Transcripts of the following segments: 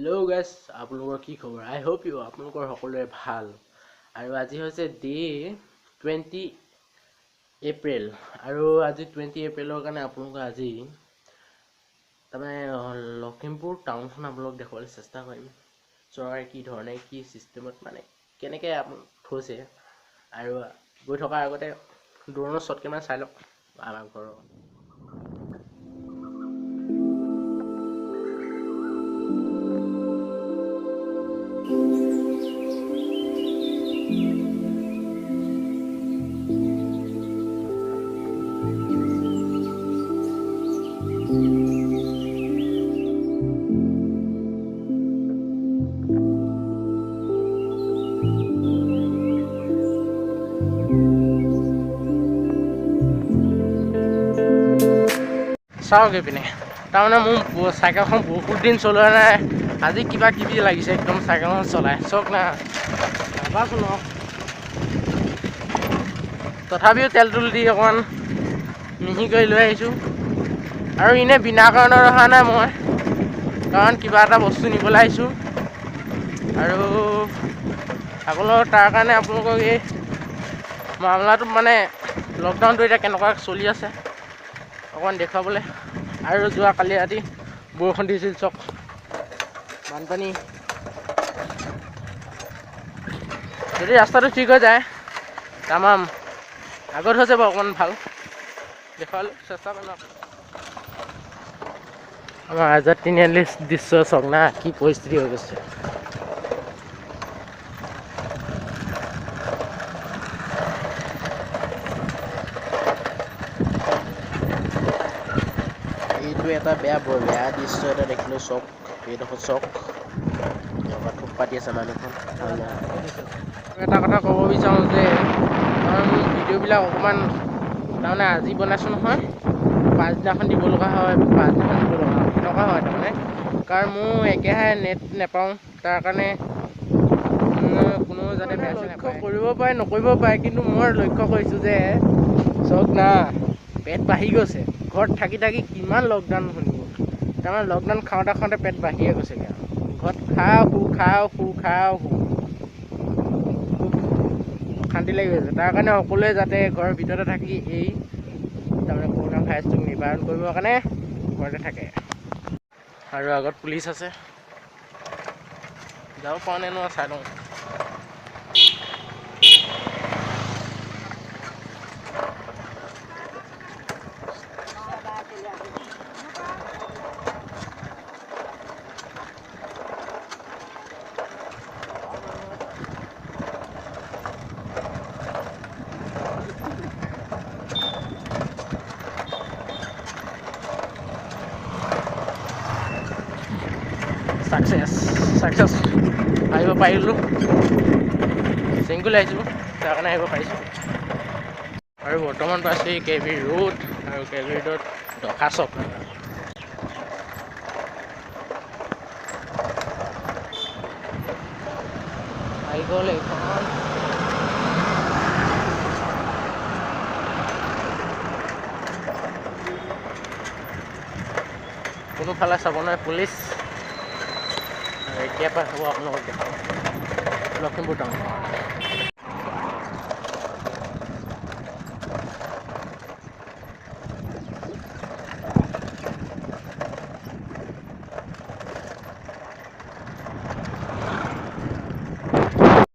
Hello' guys, আপোনালোকৰ কি খবৰ? আই হোপ ইউ আপোনালোকৰ সকলোৰে ভাল। আৰু আজি হৈছে ডে 20 এপ্ৰিল আৰু আজি 20 এপ্ৰিলৰ কাৰণে আপোনালোকক আজি তাৰমানে লখিমপুৰ টাউনখন আপোনালোকক দেখুৱাবলৈ চেষ্টা কৰিম। চৰকাৰে কি ধৰণে কি চিষ্টেমত মানে কেনেকৈ থৈছে আৰু গৈ থকাৰ আগতে ড্ৰোনৰ শ্বট কেমেৰা চাই লওক আমাৰ ঘৰৰ। চাওক এইপিনে তাৰমানে মোৰ চাইকেলখন বহুত দিন চলোৱা নাই, আজি কিবা কিবি লাগিছে একদম চাইকেলখন চলাই চাওক না ভাবাচোন। তথাপিও তেল তুল দি অকণমান মিহি কৰি লৈ আহিছোঁ আৰু এনে বিনা কাৰণত অহা নাই মই, কাৰণ কিবা এটা বস্তু নিবলৈ আহিছোঁ আৰু আপোনালোকৰ তাৰ কাৰণে আপোনালোকক এই মামলাটো মানে লকডাউনটো এতিয়া কেনেকুৱা চলি আছে অকণমান দেখুৱাবলৈ। আৰু যোৱা কালি ৰাতি বৰষুণ দিছিল চক বানপানী, যদি ৰাস্তাটো ঠিক হৈ যায় তামাম আগত হৈ যাব অকণমান ভাল দেখুৱাবলৈ চেষ্টা কৰিম। আমাৰ আজাদ তিনিআলিৰ দৃশ্য চাওক না কি পৰিস্থিতি হৈ গৈছে। এইটো এটা বেয়া দৃশ্য এটা দেখিলোঁ চক, এইডোখৰ চক থোপ পাতি আছে মানুহখন। এটা কথা ক'ব বিচাৰোঁ যে মোৰ ভিডিঅ'বিলাক অকণমান তাৰমানে আজি বনাইছোঁ নহয়, পাছদিনাখন দিব লগা হয়, এনেকুৱা হয় তাৰমানে, কাৰণ মোৰ একেৰাহে নেট নাপাওঁ, তাৰ কাৰণে কোনো যাতে লক্ষ্য কৰিব পাৰে নকৰিব পাৰে, কিন্তু মই লক্ষ্য কৰিছোঁ যে চক না পেট বাঢ়ি গৈছে। ঘৰত থাকি থাকি কিমান লকডাউন শুনিব, তাৰমানে লকডাউন খাওঁতে পেট বাঢ়িয়ে গৈছেগৈ আৰু ঘৰত খাওঁ শু অশান্তি লাগি গৈছে। তাৰ কাৰণে সকলোৱে যাতে ঘৰৰ ভিতৰতে থাকি এই তাৰমানে কৰোণা ভাইৰাছটোক নিবাৰণ কৰিবৰ কাৰণে ঘৰতে থাকে। আৰু আগত পুলিচ আছে, যাব পৰা নাই নহয়, চাই লওঁ। ছাকচেছ আহিব পাৰিলোঁ, চিংগুল আহিছিলোঁ তাৰ কাৰণে আহিব পাৰিছোঁ। আৰু বৰ্তমান পাইছোঁ কেবি ৰোড, আৰু কেবি ৰোডত ডকা চক আহি গ'ল এইখন। কোনোফালে চাব নোৱাৰে পুলিচ। এতিয়াৰ পৰা হ'ব আপোনালোকক দেখাওঁ লখিমপুৰ টাউন।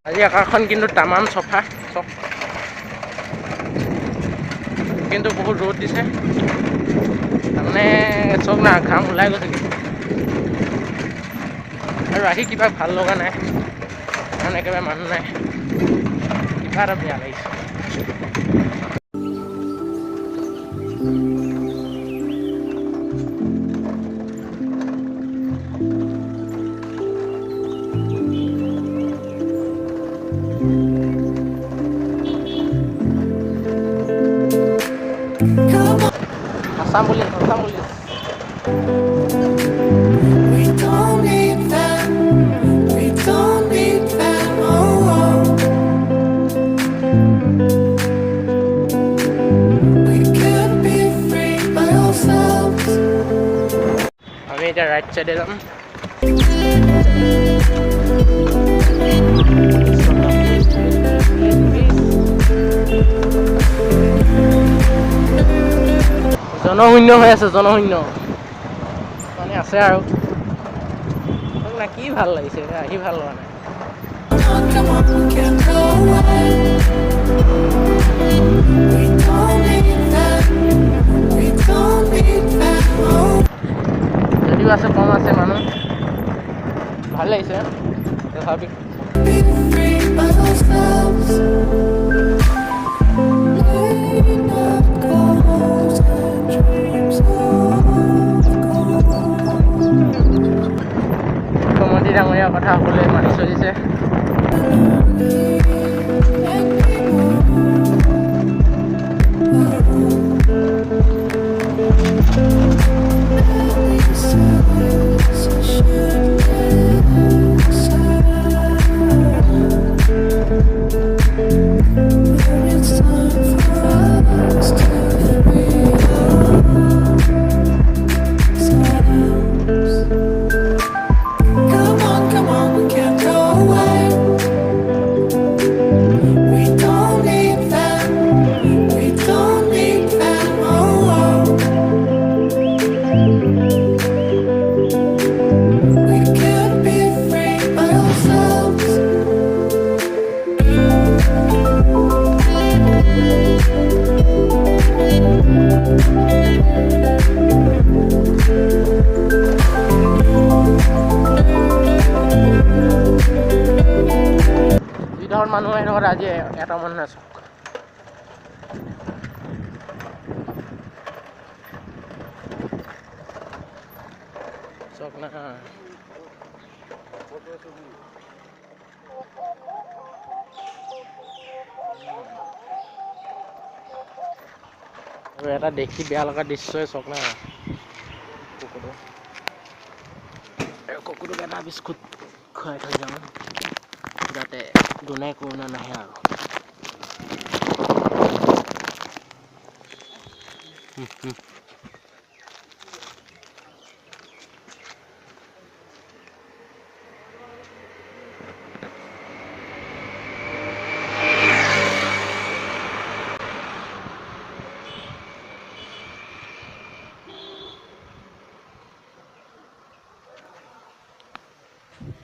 আজি আকাশখন কিন্তু তামাম চফা চক, কিন্তু বহুত ৰ'দ দিছে, তাৰমানে চক না ঘাম ওলাই গৈছে আৰু আহি কিবা ভাল লগা নাই, কাৰণ একেবাৰে মানুহ নাই, কিবা এটা বেয়া লাগিছে। আসাম পুলিচ আমি এতিয়া ৰাইট সাইডে যাম। জনশূন্য হৈ আছে জনশূন্য মানে আছে আৰু না কি ভাল লাগিছে আহি ভাল লগা নাই যদিও আছে কম আছে মানুহ ভাল লাগিছে তথাপি মুখ্যমন্ত্ৰী ডাঙৰীয়াৰ কথা সকলোৱে মানি চলিছে মানুহ এনেকুৱা আজি এটা মানুহ আছে চক না আৰু এটা দেখি বেয়া লগা দৃশ্যই চক না কুকুৰটোক এটা বিস্কুট খুৱাই থৈ যাওঁ যাতে দুনাই কৰোণা নাহে আৰু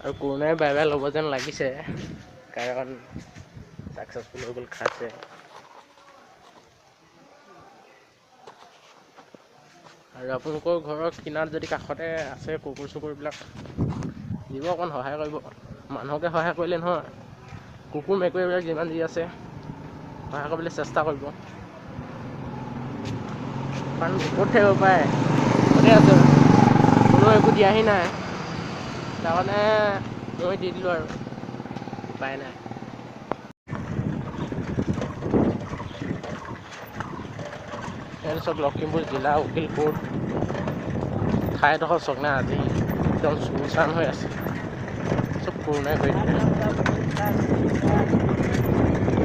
আৰু কৰোণাই বাই বাই ল'ব যেন লাগিছে কাৰণ ছাকচেছফুল হৈ গ'ল খাইছে আৰু আপোনালোকৰ ঘৰৰ কিনাৰত যদি কাষতে আছে কুকুৰ চুকুৰবিলাক দিব অকণ সহায় কৰিব মানুহকে সহায় কৰিলে নহয় কুকুৰ মেকুৰীবিলাক যিমান যি আছে সহায় কৰিবলৈ চেষ্টা কৰিব কাৰণ ক'ত থাকিব পাৰে তাতে আছে কোনো একো দিয়াহি নাই তাৰমানে মই দি দিলোঁ আৰু উপায় নাই এইটো চব লখিমপুৰ জিলা উকিল কোৰ্ট ঠাইডোখৰ চক না আজি একদম চুনচান হৈ আছে চব কৰোণাই কৰি দিলে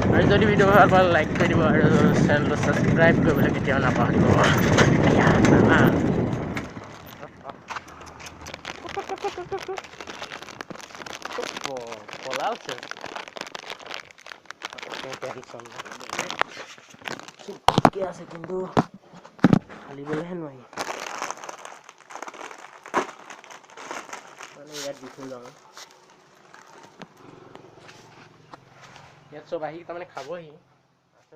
আৰু যদি ভিডিঅ' ভাল পালে লাইক কৰি দিব আৰু চেনেলটো ছাবস্ক্ৰাইব কৰিবলৈ কেতিয়াও নাপাহৰিব পলাওছে ঠিকে আছে কিন্তু ফালিবলৈহে নোৱাৰি মানে ইয়াত দি থৈ যাওঁ ইয়াত চব আহি তাৰমানে খাবহি আছে